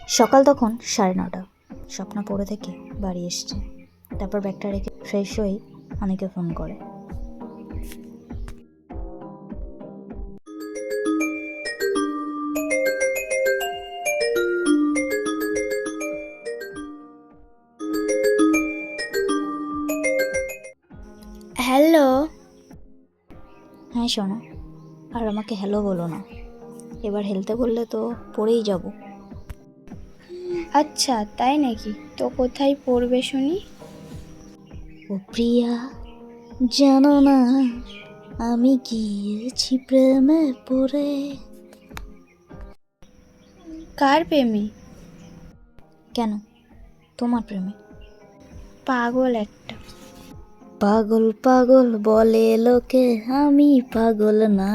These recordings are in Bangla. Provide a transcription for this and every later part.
সকাল তখন 9:30। স্বপ্ন পড়ে থেকে বাড়ি এসছে, তারপর ব্যাগটা রেখে ফ্রেশ হয়েই অনেকে ফোন করে। হ্যালো। হ্যাঁ শোনো, আর আমাকে হ্যালো বলো না, এবার হেলতে বললে তো পড়েই যাব। আচ্ছা তাই নাকি? তো কোথায় পড়বে শুনি? ও প্রিয়া, জানো না আমি গিয়েছি প্রেমে পড়ে। কার প্রেমে? কেন, তোমার প্রেমে। পাগল একটা। পাগল পাগল বলে লোকে, আমি পাগল না,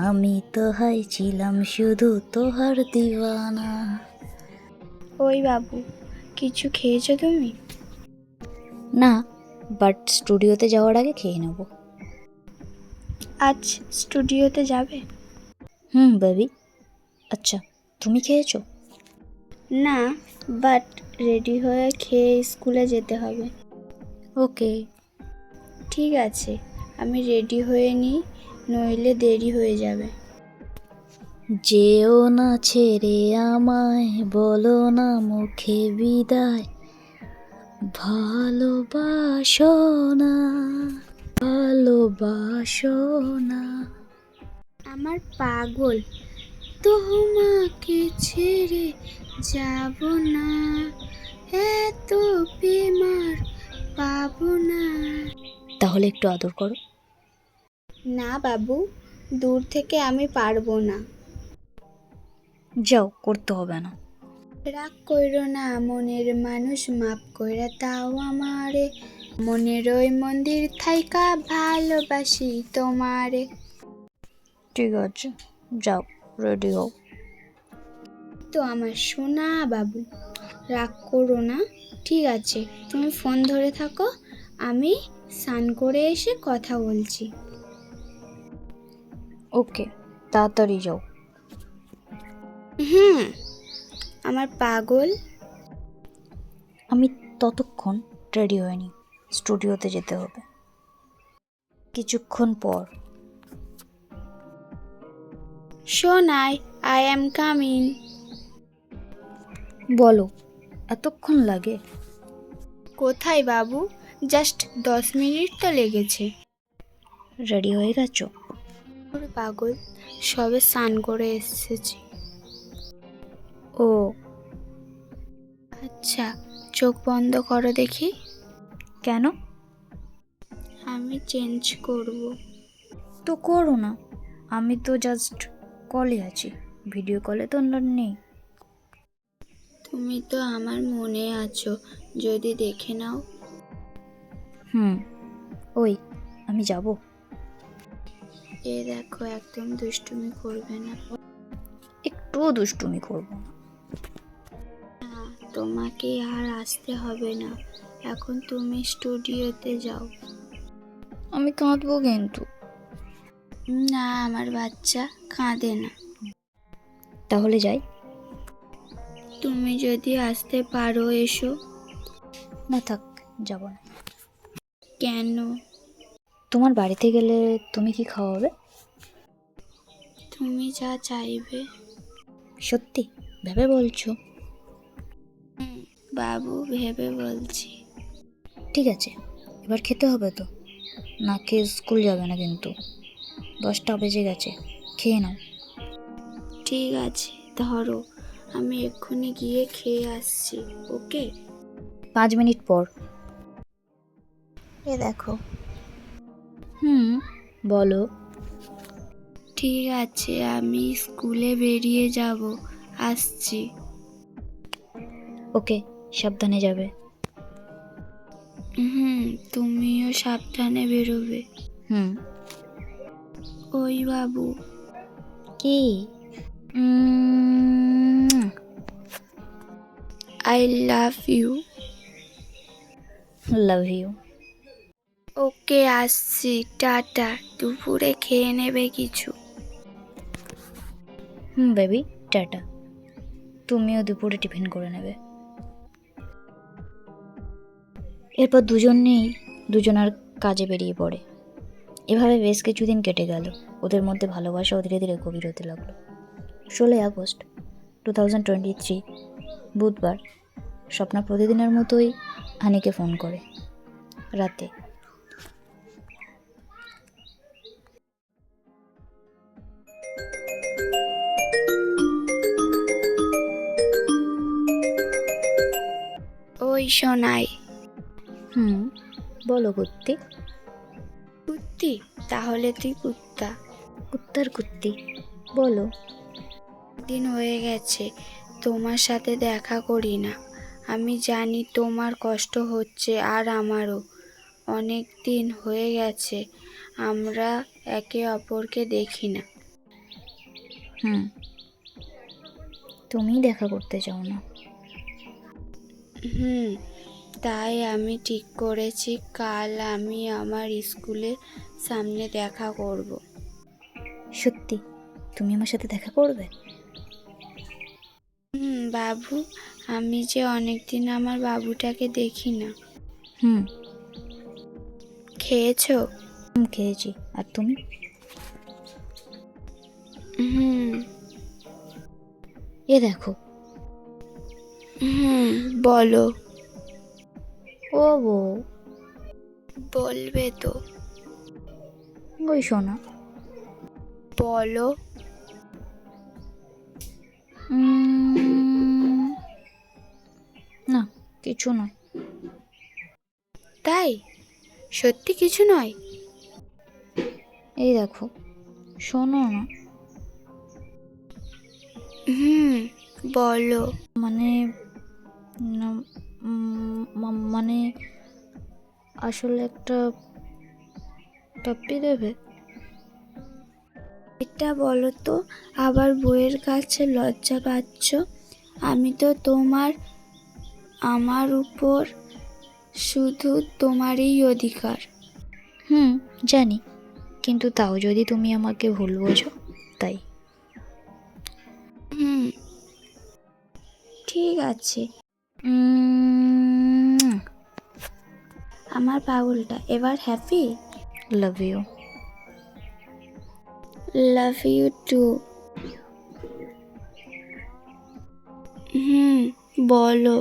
আমি তো হাই ছিলাম শুধু তোহার দিওয়ানা। ওই বাবু, কিছু খেয়েছো তুমি? না, বাট স্টুডিওতে যাওয়ার আগে খেয়ে নেব। আজ স্টুডিওতে যাবে? বেবি। আচ্ছা, তুমি খেয়েছো? না, বাট রেডি হয়ে খেয়ে স্কুলে যেতে হবে। ওকে। ঠিক আছে, আমি রেডি হয়ে নিই, নইলে দেরি হয়ে যাবে। যেও না ছেড়ে আমায়, বলো না মুখে বিদায়, ভালোবাসো না, ভালোবাসো না। আমার পাগল, তোমাকে ছেড়ে যাব না, এত প্রেম আর পাবো না। তাহলে একটু আদর করো। না বাবু, দূর থেকে আমি পারবো না। যাও, করতে হবে না। রাগ কইরো না মনের মানুষ, মাপ কইরা তাও আমারে, মনের ওই মন্দির থাইকা ভালোবাসি তোমারে। ঠিক আছে, যাও, রেডি হও। তো আমার সোনা বাবু, রাগ করো না। ঠিক আছে, তুমি ফোন ধরে থাকো, আমি স্নান করে এসে কথা বলছি। ওকে, তাড়াতাড়ি যাও। হুম, আমার পাগল। আমি ততক্ষণ রেডি হয়নি, স্টুডিওতে যেতে হবে। কিছুক্ষণ পর। Sonai, I am coming. বলো, এতক্ষণ লাগে? কোথায় বাবু? জাস্ট 10 মিনিট তো লেগেছে। রেডি হয়ে গেছো? ওরে পাগল, সবে স্নান করে এসেছি। ও আচ্ছা, চোখ বন্ধ করো দেখি। কেন? আমি চেঞ্জ করব। তো করো না, আমি তো জাস্ট কলে আছি, ভিডিও কলে তো নেই। তুমি তো আমার মনে আছো, যদি দেখে নাও। ওই, আমি যাব। এ দেখো, একদম দুষ্টুমি করবে না। একটুও দুষ্টুমি করব না। না, তোমাকে আর আসতে হবে না, এখন তুমি স্টুডিওতে যাও। আমি কাঁদবো কিন্তু। না, আমার বাচ্চা কাঁদে না। তাহলে যাই। তুমি যদি আসতে পারো এসো। না থাক, যাব না। কেন? তোমার বাড়িতে গেলে তুমি কি খাওয়াবে? তুমি যা চাইবে। সত্যি ভেবে বলছো? বাবু, ভেবে বলছি। ঠিক আছে, এবার খেতে হবে তো, না খেয়ে স্কুল যাবে না কিন্তু। 10টা বেজে গেছে, খেয়ে নাও। ঠিক আছে, ধরো, আমি এক্ষুনি গিয়ে খেয়ে আসছি। ওকে। 5 মিনিট পর। এ দেখো। বলো। ঠিক আছে, আমি স্কুলে বেরিয়ে যাব, আসছি। ওকে, সাবধানে যাবে। তুমিও সাবধানে বেরোবে। হুম। ওই বাবু। কি? I love you. Love you. Okay, আসছি, টাটা। দুপুরে খেয়ে নেবে কিছু? বেবি, টাটা। তুমিও দুপুরে টিফিন করে নেবে। এরপর দুজনার কাজে বেরিয়ে পড়ে। এভাবে বেশ কিছুদিন কেটে গেল। ওদের মধ্যে ভালোবাসাও ধীরে ধীরে গভীর হতে লাগলো। 16 আগস্ট 2023 বুধবার স্বপ্না প্রতিদিনের মতোই হানিকে ফোন করে রাতে। ওই শোনাই। বলো কুত্তি। কুত্তি? তাহলে তুই কুত্তা। কুত্তার কুত্তি, বলো। দিন হয়ে গেছে তোমার সাথে দেখা করি না। আমি জানি তোমার কষ্ট হচ্ছে, আর আমারও। অনেক দিন হয়ে গেছে আমরা একে অপরকে দেখি না। তুমি দেখা করতে চাও না? তাই আমি ঠিক করেছি কাল আমি আমার স্কুলের সামনে দেখা করব। সত্যি? তুমি আমার সাথে দেখা করবে? বাবু, আমি যে অনেকদিন আমার বাবুটাকে দেখি না। খেয়েছো? খেয়েছি। আর তুমি? এ দেখো। বলো। ও বউ, বলবে তো? ওই শোনা। বলো। না, কিছু নয়। তাই? সত্যি কিছু নয়? এই দেখো, শোনো না। বলো। মানে মানে আসলে একটা পাপ্পি দেবে। এটা বলো তো, আবার বইয়ের কাছে লজ্জা পাচ্ছ? আমি তো আমার উপর শুধু তোমারই অধিকার। জানি, কিন্তু তাও যদি তুমি আমাকে ভুল বোঝো তাই। ঠিক আছে। আমার পাগলটা এবার happy? Love you. Love you too. বলো।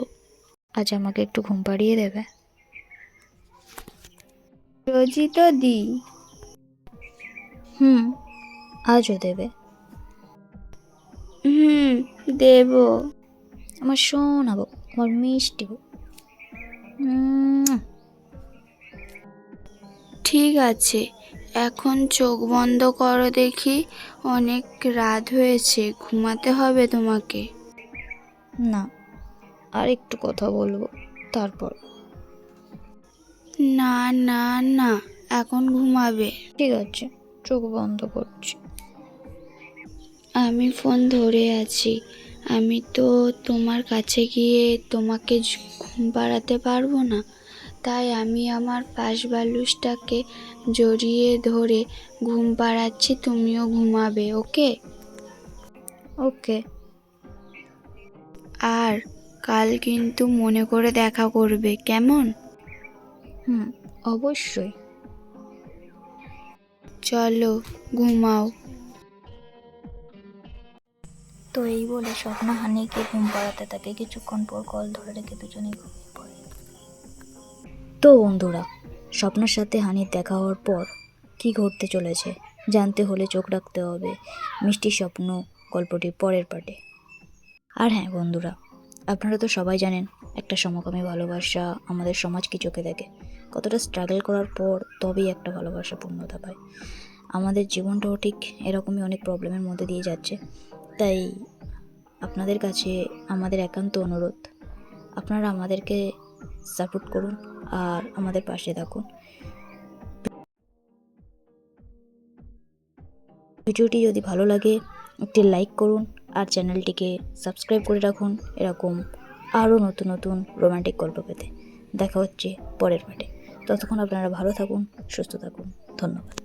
আজ আমাকে একটু ঘুম পাড়িয়ে দেবে? রোজই তো দিই। আজও দেবে? দেব। আমার শোনাবো, আমার মিষ্টি বউ। ঠিক আছে, এখন চোখ বন্ধ করো দেখি। অনেক রাত হয়েছে, ঘুমাতে হবে তোমাকে। না, আর একটু কথা বলবো তারপর। না না না, এখন ঘুমাবে। ঠিক আছে, চোখ বন্ধ করছি। আমি ফোন ধরে আছি। আমি তো তোমার কাছে গিয়ে তোমাকে ঘুম পাড়াতে পারবো না, তাই আমি আমার পাশবালিশটাকে জড়িয়ে ধরে ঘুম পাড়াচ্ছি। তুমিও ঘুমাবে, ওকে? ওকে। আর কাল কিন্তু মনে করে দেখা করবে, কেমন? অবশ্যই। চলো ঘুমাও। তো এই বলে স্বপ্না হানিকে ঘুম পাড়াতে থাকে। কিছুক্ষণ পর কল ধরে রেখে দুজনেই ঘুমিয়ে পড়ে। তো বন্ধুরা, স্বপ্নার সাথে হানির দেখা হওয়ার পর কি ঘটতে চলেছে জানতে হলে চোখ রাখতে হবে মিষ্টি স্বপ্ন গল্পটির পরের পার্টে। আর হ্যাঁ বন্ধুরা, আপনারা তো সবাই জানেন একটা সমকামী ভালোবাসা আমাদের সমাজ কি চোখে দেখে, কতটা স্ট্রাগল করার পর তবেই একটা ভালোবাসা পূর্ণতা পায়। আমাদের জীবনটাও ঠিক এরকমই অনেক প্রবলেমের মধ্যে দিয়ে যাচ্ছে। তাই আপনাদের কাছে আমাদের একান্ত অনুরোধ, আপনারা আমাদেরকে সাপোর্ট করুন আর আমাদের পাশে থাকুন। ভিডিওটি যদি ভালো লাগে একটি লাইক করুন আর চ্যানেলটিকে সাবস্ক্রাইব করে রাখুন এরকম আরও নতুন নতুন রোমান্টিক গল্প পেতে। দেখা হচ্ছে পরের পার্টে। ততক্ষণ আপনারা ভালো থাকুন, সুস্থ থাকুন। ধন্যবাদ।